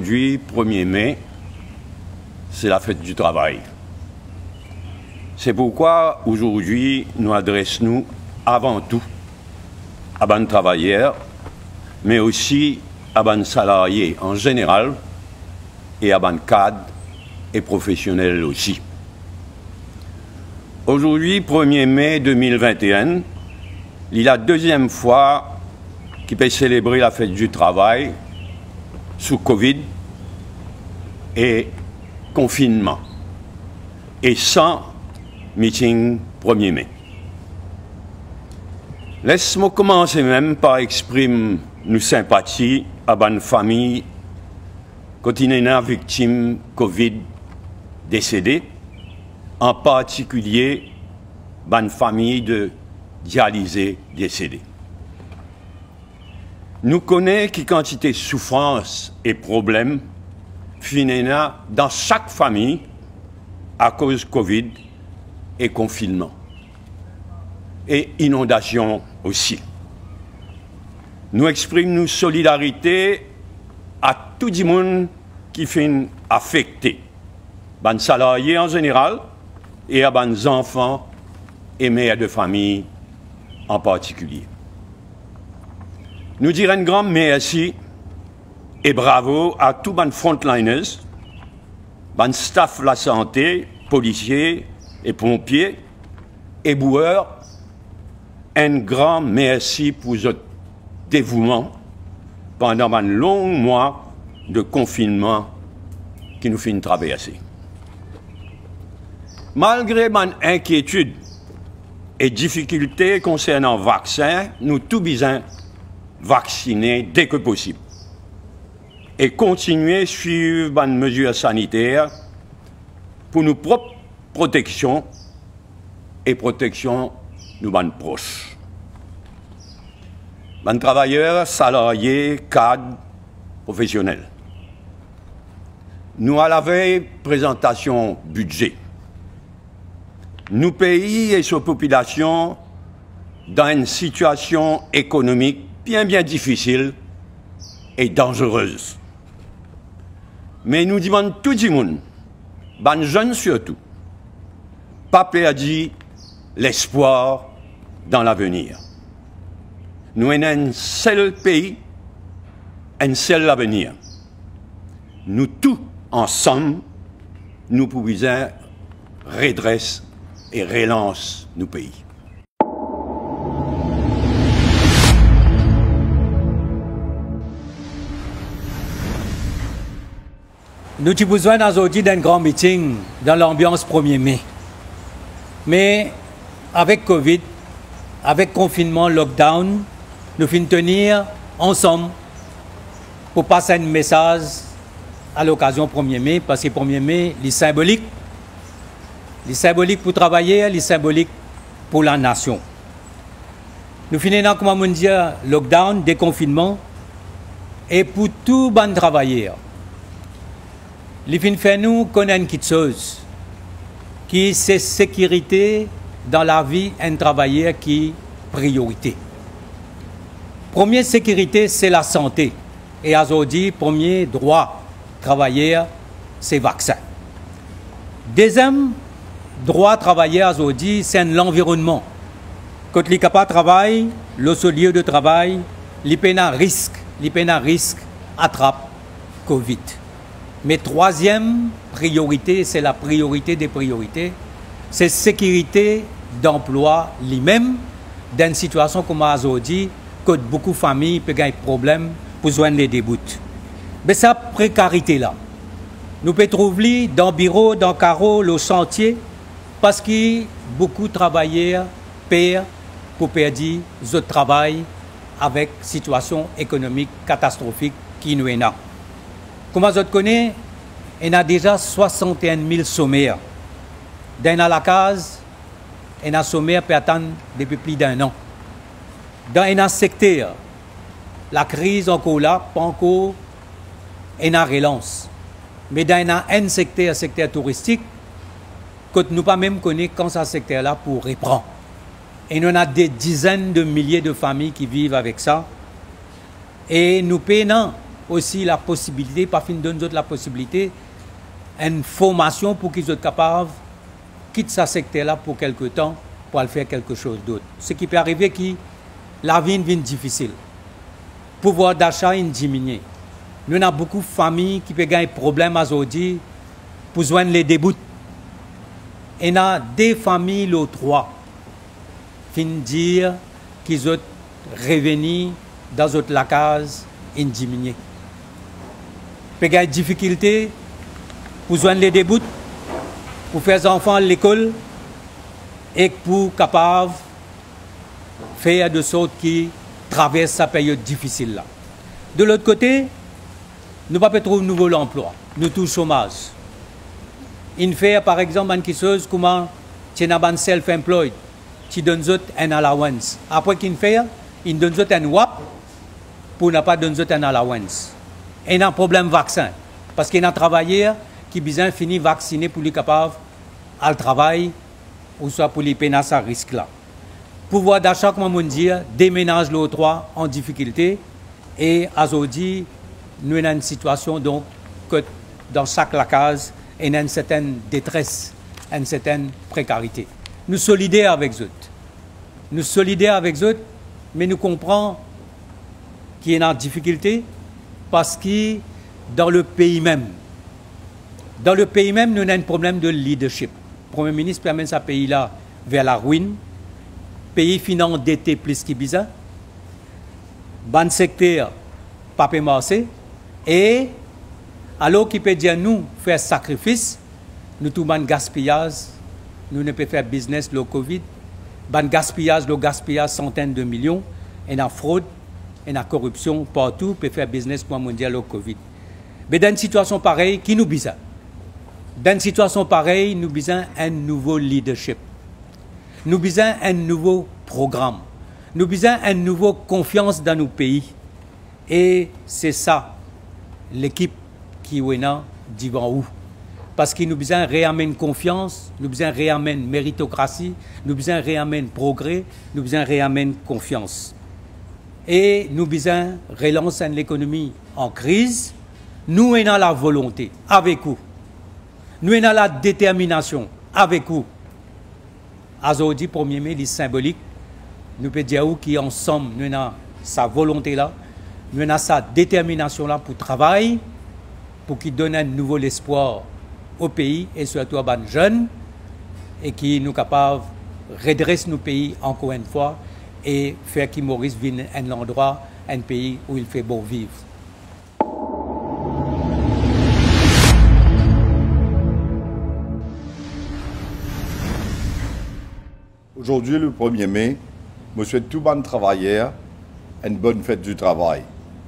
aujourd'hui, 1er mai, c'est la fête du travail. C'est pourquoi aujourd'hui, nous adressons avant tout à les travailleurs, mais aussi à les salariés en général et à les cadres et professionnels aussi. Aujourd'hui, 1er mai 2021, il est la deuxième fois qu'il peut célébrer la fête du travail sous Covid et confinement et sans meeting 1er mai. Laisse-moi commencer même par exprimer nos sympathies à une famille quand il y a une victime Covid décédée, en particulier une famille de dialysés décédés. Nous connaissons qui quantité de souffrance et problèmes finina dans chaque famille à cause de Covid et confinement. Et inondation aussi. Nous exprimons notre solidarité à tout le monde qui fait affecté, les salariés en général et à les enfants et mères de famille en particulier. Nous dirons un grand merci et bravo à tous les frontliners, les staff de la santé, policiers et pompiers et boueurs. Un grand merci pour votre dévouement pendant un long mois de confinement qui nous fait traverser. Malgré mon inquiétude et difficultés concernant le vaccin, nous tous besoin vacciner dès que possible et continuer à suivre les mesures sanitaires pour nos propres protections et protection de nos proches. Les travailleurs, salariés, cadres, professionnels. Nous, à la veille, présentation budget. Nous, pays et sa population, dans une situation économique bien difficile et dangereuse. Mais nous demandons tout le monde, les jeunes surtout, pas perdre l'espoir dans l'avenir. Nous sommes un seul pays, un seul avenir. Nous tous ensemble, nous pouvons redresser et relancer nos pays. Nous avons besoin aujourd'hui d'un grand meeting dans l'ambiance 1er mai. Mais avec Covid, avec confinement, lockdown, nous finissons tenir ensemble pour passer un message à l'occasion 1er mai, parce que 1er mai, il est symbolique. Il est symbolique pour travailler, il est symbolique pour la nation. Nous finissons, comme on dit, lockdown, déconfinement, et pour tous les travailleurs. Il fin fait nous connaître quelque chose, qui c'est sécurité dans la vie d'un travailleur qui est priorité. Première sécurité, c'est la santé. Et aujourd'hui, premier droit travailleur, c'est le vaccin. Deuxième droit travailleur aujourd'hui, c'est l'environnement. Quand il est capable de travailler, le lieu de travail, il y a un risque, attrape Covid. Mais troisième priorité, c'est la priorité des priorités, c'est sécurité d'emploi lui-même dans une situation comme aujourd'hui, que beaucoup de familles peuvent avoir des problèmes pour joindre les débouts. Mais cette précarité-là, nous pouvons trouver dans le bureau, dans le carreau, le chantier, parce que beaucoup de travailleurs perdent pour perdre leur travail avec une situation économique catastrophique qui nous est là. Comme vous connaissez, il y a déjà 61 000 sommaires. Dans la case, il y a un sommaire qui attend depuis plus d'1 an. Dans un secteur, la crise encore là, pas encore, il y a une relance. Mais dans un secteur touristique, que nous pas même connaître quand ce secteur-là pour reprendre. Et nous avons des dizaines de milliers de familles qui vivent avec ça. Et nous payons aussi la possibilité, pas fin donne la possibilité, une formation pour qu'ils soient capables de quitter ce secteur-là pour quelque temps pour aller faire quelque chose d'autre. Ce qui peut arriver que la vie devient difficile. Pouvoir d'achat est diminué. Nous avons beaucoup de familles qui peuvent gagner des problèmes aujourd'hui pour joindre les débuts. Et il y a des familles, les trois, qui dire qu'ils ont revenu dans notre lacase et diminué. Ils peuvent gagner des difficultés pour joindre les débuts, pour faire les enfants à l'école et pour capable faire de sorte qu'ils traversent cette période difficile là. De l'autre côté, nous ne pouvons pas trouver de nouveau emploi, nous tous chômage. Il fait par exemple une chose comment tu es un self-employed, tu donnes un allowance. Après qu'il fait, il donne un WAP pour ne pas donner un allowance. Et il y a un problème vaccin, parce qu'il y a un travailleur qui a besoin de finir vacciné pour lui capable à travail ou soit pour les peiner à ce risque-là. Pouvoir d'achat, comme on dit, déménage les trois en difficulté et aujourd'hui, nous avons une situation donc que dans chaque case, il y a une certaine détresse, une certaine précarité. Nous sommes solidaires avec eux. Nous sommes solidaires avec eux, mais nous comprenons qu'il y a une difficulté parce que dans le pays même, nous avons un problème de leadership. Le Premier ministre permet ce pays-là vers la ruine. Le pays finance endetté plus qu'il besoin. Ban secteur, pas marché. Et alors qu'il peut dire nous faire sacrifice, nous tout ban gaspillage, nous ne pouvons faire business le Covid, ban gaspillage, centaines de millions, et la fraude, et la corruption partout, peut faire business pour mondial le Covid. Mais dans une situation pareille, qui nous besoin? Dans une situation pareille, nous avons besoin d'un nouveau leadership. Nous avons besoin d'un nouveau programme. Nous avons besoin d'une nouvelle confiance dans nos pays. Et c'est ça, l'équipe qui est là, devant nous. Parce que nous avons besoin de réamener confiance, nous avons besoin de réamener méritocratie, nous avons besoin de réamener progrès, nous avons besoin de réamener confiance. Et nous avons besoin de relancer l'économie en crise. Nous avons la volonté, avec vous. Nous avons la détermination avec vous. Aujourd'hui, 1er mai, c'est symbolique. Nous pouvons dire qu'ensemble, nous avons sa volonté-là, nous avons sa détermination-là pour travailler, pour qu'il donne un nouveau espoir au pays et surtout aux jeunes, et qui nous capables de redresser nos pays encore une fois et faire que Maurice vienne un endroit, un pays où il fait bon vivre. Aujourd'hui, le 1er mai, je souhaite tout bon travailleurs une bonne fête du travail.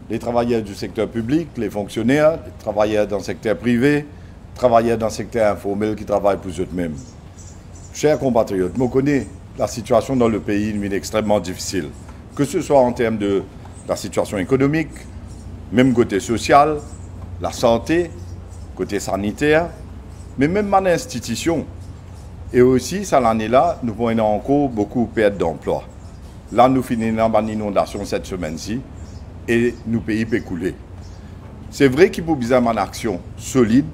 Les travailleurs du secteur public, les fonctionnaires, les travailleurs dans le secteur privé, travailleurs dans le secteur informel qui travaillent pour eux-mêmes. Chers compatriotes, je connais la situation dans le pays est extrêmement difficile, que ce soit en termes de la situation économique, même côté social, la santé, côté sanitaire, mais même dans l'institution. Et aussi, cette année-là, nous voyons encore beaucoup de pertes d'emploi. Là, nous finissons par l'inondation cette semaine-ci et nous pays peut couler. C'est vrai qu'il faut besoin d'une action solide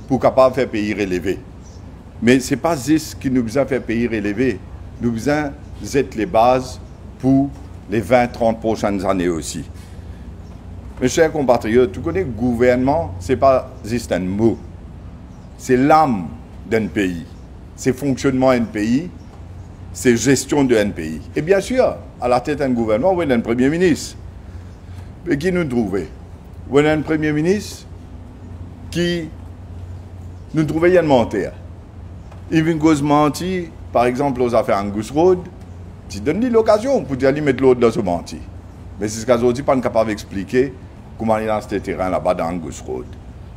pour capable faire pays relever. Mais ce n'est pas juste qui nous besoin de faire pays relever. Nous besoin d'être les bases pour les 20-30 prochaines années aussi. Mes chers compatriotes, tu connais que le gouvernement, ce n'est pas juste un mot. C'est l'âme d'un pays. C'est fonctionnement d'un pays, c'est gestion d'un pays. Et bien sûr, à la tête d'un gouvernement, on a un Premier ministre. Mais qui nous trouvait? On a un Premier ministre qui nous trouvait un menteur. Il vient mentir, par exemple, aux affaires Angus Road, tu donnes l'occasion pour aller mettre l'autre dans ce menti. Mais c'est ce qu'aujourd'hui, pas capable d'expliquer comment il y a ce terrain là-bas dans Angus Road.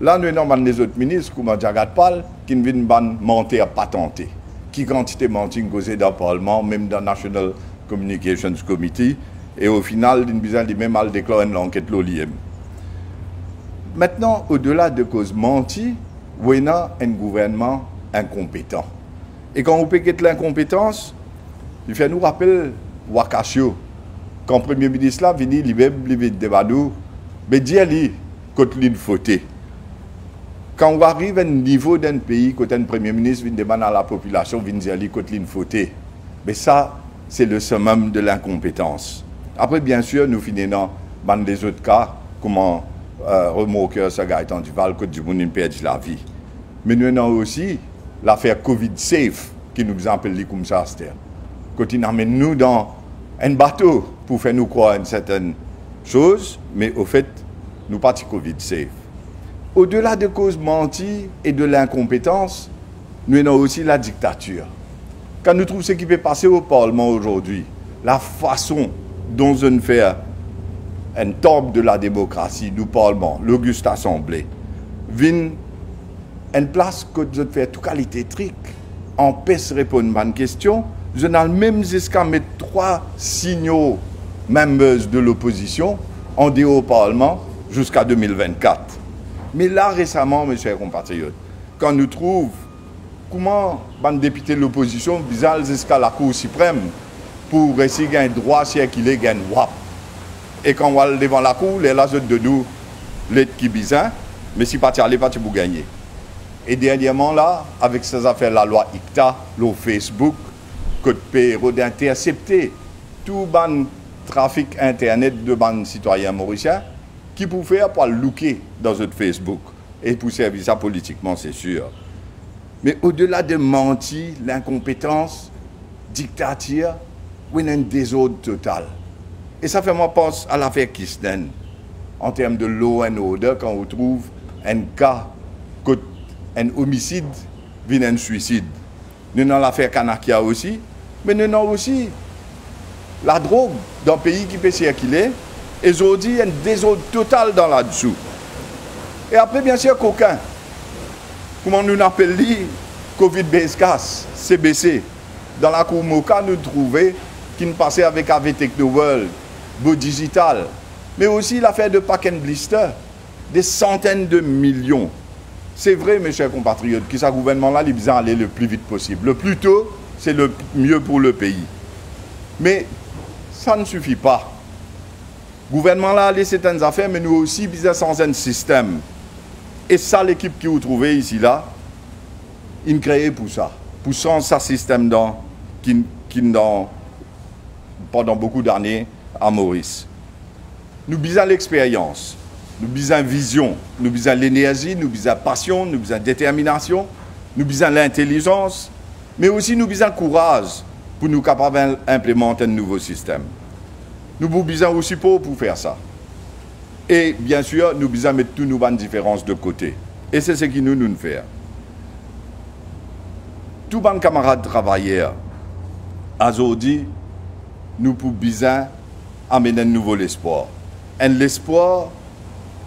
Là, nous avons des autres ministres, comme Jagat Pal, qui viennent mentir patenté. Qui quantité de mentir causée dans le Parlement, même dans le National Communications Committee, et au final, ils ont même mal déclaré l'enquête l'OLIM. Maintenant, au-delà de cause mentie, on a un gouvernement incompétent. Et quand on peut quitter l'incompétence, il fait nous rappeler Wakashio. Quand le Premier ministre là vient, il vient débattre, mais dit côté l'île fauté. Quand on arrive à un niveau d'un pays, quand un premier ministre vient demander à la population, vient dire côté l'île fauté, mais ça, c'est le summum de l'incompétence. Après, bien sûr, nous finissons dans les autres cas, comment remorqueur, ce gars étant du Val, que du monde perd la vie. Mais nous avons aussi l'affaire Covid Safe, qui nous appelle comme ça, quand il amène nous dans un bateau pour faire nous croire une certaine chose, mais au fait, nous partis Covid Safe. Au-delà de causes menties et de l'incompétence, nous avons aussi la dictature. Quand nous trouvons ce qui peut passer au Parlement aujourd'hui, la façon dont on fait un temple de la démocratie, du Parlement, l'Auguste Assemblée, vient une place que je fais toute qualité trick, empêche de répondre à une question, je n'ai même jusqu'à mettre 3 signaux membres de l'opposition en dehors au Parlement jusqu'à 2024. Mais là, récemment, mes chers compatriotes, quand nous trouvons comment un député de l'opposition visent jusqu'à la Cour suprême pour essayer un droit circuler, gagne WAP. Et quand on va devant la Cour, les lages de nous, les qui bizarre, mais si pas aller, pas pour gagner. Et dernièrement, là, avec ces affaires, la loi ICTA, le Facebook, Code PRO d'intercepter tout ban trafic Internet de ban citoyens mauriciens qui pouvaient faire pour looker dans notre Facebook et pour servir ça politiquement, c'est sûr. Mais au-delà de mentir, l'incompétence, dictature, il y a un désordre total. Et ça fait moi penser à l'affaire Kirsten, en termes de law and order, quand on trouve un cas, un homicide, vient un suicide. Nous avons l'affaire Kanakia aussi, mais nous avons aussi la drogue dans le pays qui peut circuler. Et aujourd'hui, il y a un désordre total dans là-dessous. Et après, bien sûr, coquin. Comment nous appelons Covid base gas, CBC. Dans la cour Moka, nous trouvons qui nous passait avec AV Technoworld, Beau Digital, mais aussi l'affaire de Pack and Blister, des centaines de millions. C'est vrai, mes chers compatriotes, que ce gouvernement-là, il vient aller le plus vite possible. Le plus tôt, c'est le mieux pour le pays. Mais ça ne suffit pas. Le gouvernement-là a laissé certaines affaires, mais nous aussi, besoin sans un système. Et ça, l'équipe qui vous trouvez ici, là, il crée pour ça. Pour sans ça système pendant beaucoup d'années à Maurice. Nous besoin l'expérience. Nous avons vision, nous avons l'énergie, nous avons passion, nous avons détermination, nous avons l'intelligence, mais aussi nous avons courage pour nous capables d'implémenter un nouveau système. Nous avons besoin aussi pour faire ça. Et bien sûr, nous devons mettre toutes nos différences de côté. Et c'est ce que nous faisons. Tous les camarades travailleurs, aujourd'hui, nous pouvons besoin amener un nouveau espoir. Un espoir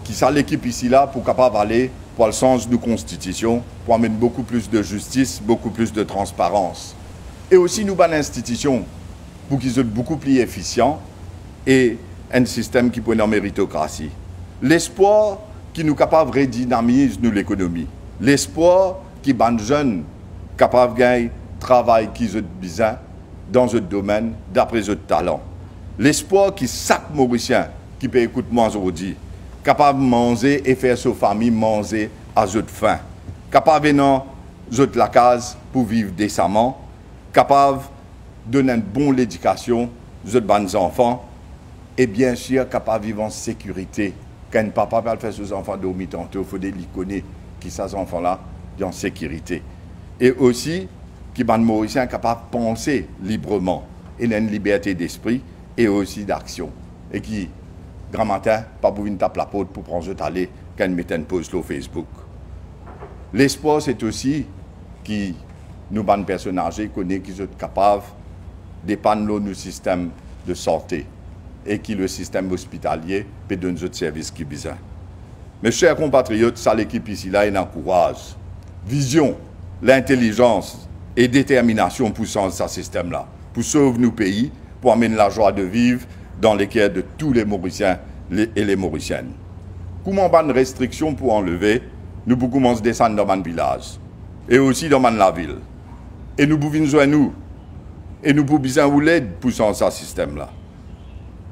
qui ça l'équipe ici là pour capable aller pour le sens de constitution, pour amener beaucoup plus de justice, beaucoup plus de transparence. Et aussi nous avons une institution pour qu'ils soient beaucoup plus efficients et un système qui peut en méritocratie. L'espoir qui nous capable de redynamiser l'économie. L'espoir qui ban jeunes capables de gagner travail qui sont besoin dans un domaine d'après notre talent. L'espoir qui chaque Mauricien qui peut écouter moi aujourd'hui capable de manger et faire sa famille manger à toute faim. Capable de la case pour vivre décemment. Capable de donner une bonne éducation aux bons enfants. Et bien sûr, capable de vivre en sécurité. Quand un papa peut faire ses enfants dormir tantôt, il faut les connaître qui ces enfants-là sont en sécurité. Et aussi, qui sont Mauriciens capables de penser librement. Et une liberté d'esprit et aussi d'action. Et qui grand matin, pas pour une tape la porte pour prendre un aller quand ils mettent une pause sur Facebook. L'espoir, c'est aussi qui nous, bonnes personnes âgées, connaissent qui sont capables d'épanouir nos systèmes de santé et qui le système hospitalier peut donner d'autres services qui besoin. Mes chers compatriotes, ça l'équipe ici là, il encourage. Vision, l'intelligence et détermination pour changer ce système-là, pour sauver nos pays, pour amener la joie de vivre dans les cœurs de tous les Mauriciens et les Mauriciennes. Comment on a une restriction pour enlever, nous pouvons commencer à descendre dans mon village et aussi dans la ville. Et nous pouvons jouer nous. Et nous pouvons besoin de l'aide pour changer ce système-là.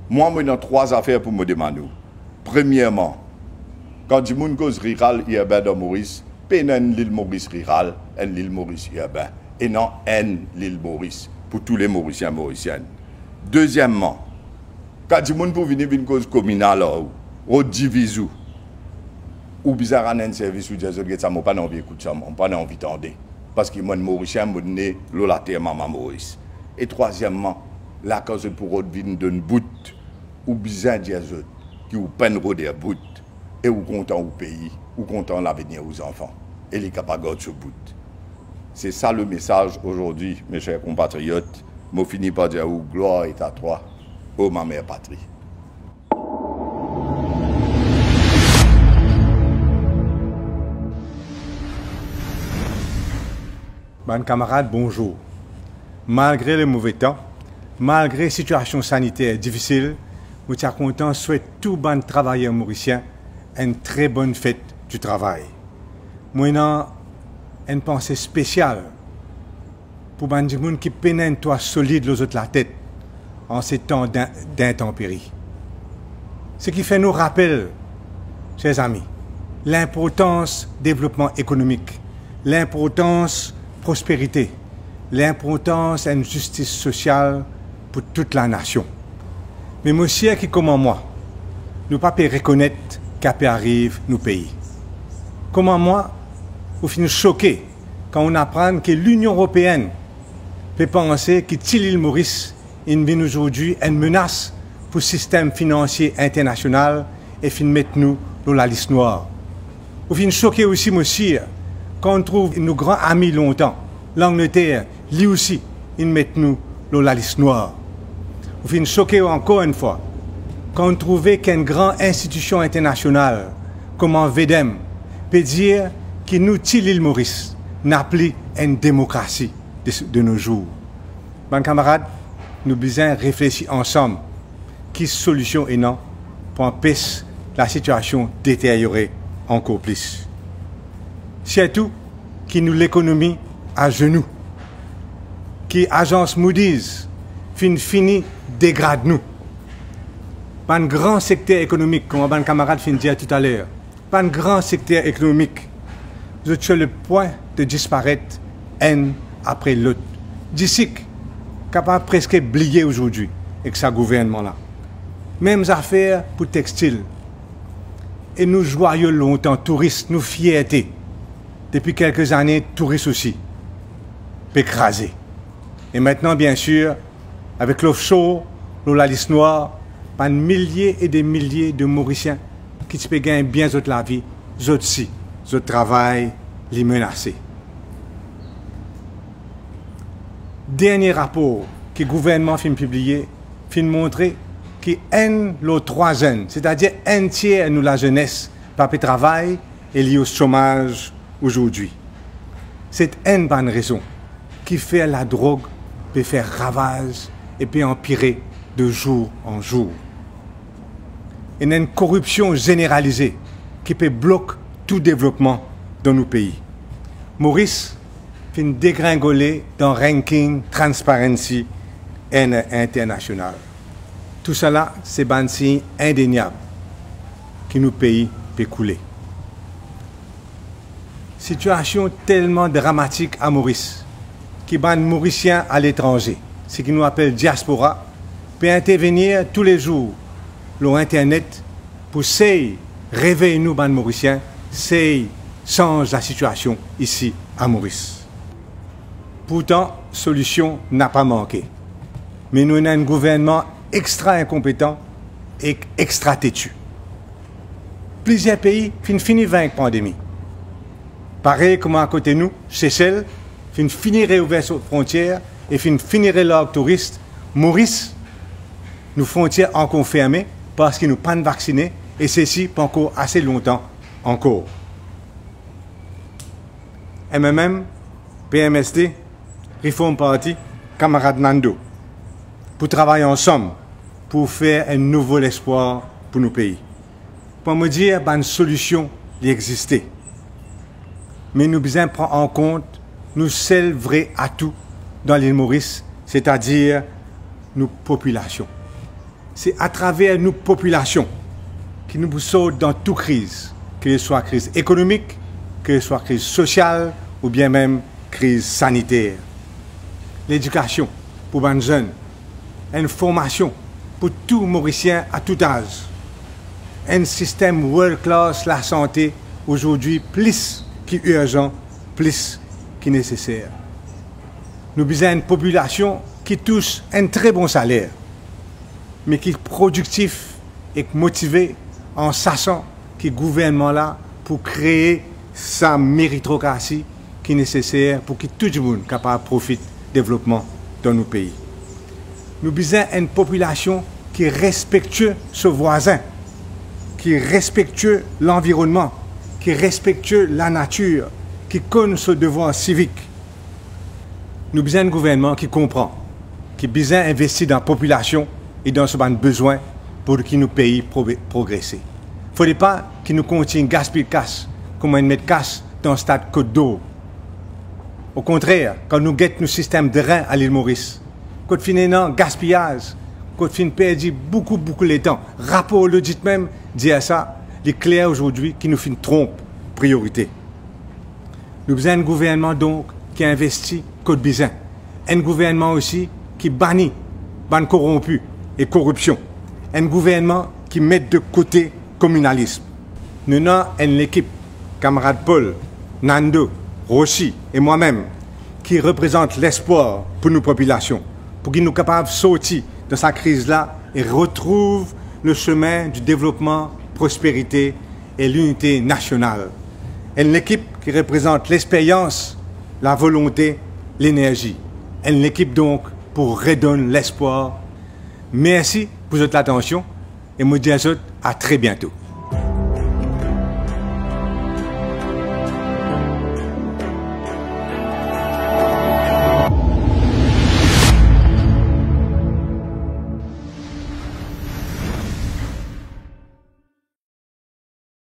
Moi, j'ai 3 affaires pour me demander. Premièrement, Quand du monde cause rural urbain dans Maurice, peine l'île Maurice rural, l'île Maurice urbain. Et non l'île Maurice, pour tous les Mauriciens mauriciennes. Deuxièmement, quand du monde pour venir une cause communale, ou divisou, ou bizarre un service ou des autres, ça m'a pas envie d'écouter ça, m'a pas envie d'entendre. Parce que moi, Mauricien, je suis né la terre maman Maurice. Et troisièmement, la cause pour autre vie d'un bout, ou bizarre des autres, qui ou peine des bout, et ou content au pays, ou content l'avenir aux enfants. Et les capables de ce bout. C'est ça le message aujourd'hui, mes chers compatriotes. Je finis par dire, gloire est à toi, ô ma mère patrie. Mes camarades, bonjour. Malgré le mauvais temps, malgré la situation sanitaire difficile, nous sommes contents de souhaiter tous les travailleurs mauriciens une très bonne fête du travail. Moi, j'ai une pensée spéciale pour les gens qui peinent un toit solide aux autres la tête en ces temps d'intempéries. Ce qui fait nous rappeler, chers amis, l'importance du développement économique, l'importance prospérité, l'importance d'une justice sociale pour toute la nation. Mais monsieur qui comme moi, nous ne pouvons pas reconnaître qu'après arrive nos pays. Comment moi, vous finissez choqué quand on apprend que l'Union européenne peut penser que l'île Maurice est aujourd'hui une menace pour le système financier international et finit mettre nous dans la liste noire. Vous finissez choqué aussi, monsieur, quand on trouve nos grands amis longtemps, l'Angleterre, lui aussi, ils mettent nous dans la liste noire. Vous finissez choqué encore une fois, quand on trouve qu'une grande institution internationale, comme en VEDEM, peut dire que nous, l'île Maurice, n'a plus une démocratie de nos jours. Mes camarades, nous devons réfléchir ensemble quelle solution est non pour empêcher la situation détériorer encore plus. Surtout qui nous l'économie à genoux, qui agence Moody's fini dégrade nous. Pas un grand secteur économique, comme mon camarade fin dire tout à l'heure, pas un grand secteur économique. Vous êtes sur le point de disparaître un après l'autre. D'ici, capable presque oublié aujourd'hui avec ce gouvernement-là. Mêmes affaires pour textile. Et nous joyeux longtemps, touristes, nous fierté. Depuis quelques années, touristes aussi. Écrasés. Et maintenant, bien sûr, avec l'offshore, la liste noire, pas de milliers et des milliers de Mauriciens qui se gagnent bien la vie, eux aussi, eux travail, les menacés. Dernier rapport que le gouvernement a publié, a montré que les 3 jeunes, c'est-à-dire un tiers de la jeunesse, pas de travail est lié au chômage aujourd'hui. C'est une bonne raison qui fait la drogue peut faire ravage et peut empirer de jour en jour. Il y a une corruption généralisée qui peut bloquer tout développement dans nos pays. Maurice fait dégringoler dans le ranking Transparency International. Tout cela, c'est un signe indéniable que nos pays peuvent couler. Situation tellement dramatique à Maurice, qui ban Mauriciens à l'étranger, ce qui nous appelle diaspora, peut intervenir tous les jours sur Internet pour réveiller nous, ban Mauriciens, change la situation ici à Maurice. Pourtant, solution n'a pas manqué. Mais nous avons un gouvernement extra incompétent et extra têtu. Plusieurs pays finissent vaincre la pandémie. Pareil comme à côté de nous, Seychelles, finir réouvrir ses frontières et finir leurs touristes. Maurice, nos frontières encore fermées parce qu'ils ne sont pas vaccinés et ceci pas encore assez longtemps encore. MMM, PMSD, Reform Party, camarade Nando, pour travailler ensemble pour faire un nouvel espoir pour nos pays. Pour me dire une solution qui existait. Mais nous devons prendre en compte nos seuls vrais atouts dans l'île Maurice, c'est-à-dire nos populations. C'est à travers nos populations que nous sortons dans toute crise. que ce soit crise économique, que ce soit crise sociale ou bien même crise sanitaire. L'éducation pour les jeunes, une formation pour tout Mauricien à tout âge, un système world class la santé aujourd'hui plus qu'urgent, plus que nécessaire. Nous avons une population qui touche un très bon salaire, mais qui est productif et motivé en sachant que le gouvernement là pour créer sa méritocratie qui est nécessaire pour que tout le monde soit capable de profiter du développement dans nos pays. Nous avons une population qui est respectueuse de ses voisins, qui est respectueuse de l'environnement, qui est respectueuse de la nature, qui connaît ce devoir civique. Nous avons un gouvernement qui comprend, qui a besoin d'investir dans la population et dans ce besoin pour que nos pays progressent. Il ne faudrait pas que nous continuions à gaspiller cash comme un mettre cash dans le stade Côte d'Or. Au contraire, quand nous guettons nos systèmes de rein à l'île Maurice, quand nous finissons gaspillage, quand nous perdons beaucoup de temps, rapport l'audit même dit à ça, il est clair aujourd'hui qu'il nous fait une trompe priorité. Nous avons un gouvernement donc qui investit Côte Bizin, un gouvernement aussi qui bannit ban corrompu et corruption, un gouvernement qui met de côté le communalisme. Nous avons une équipe, camarade Paul, Nando, Rossi et moi-même, qui représente l'espoir pour nos populations, pour qu'ils nous capables de sortir de cette crise-là et retrouvent le chemin du développement, prospérité et l'unité nationale. Une équipe qui représente l'expérience, la volonté, l'énergie. Une équipe donc pour redonner l'espoir. Merci pour votre attention et je vous dis à très bientôt.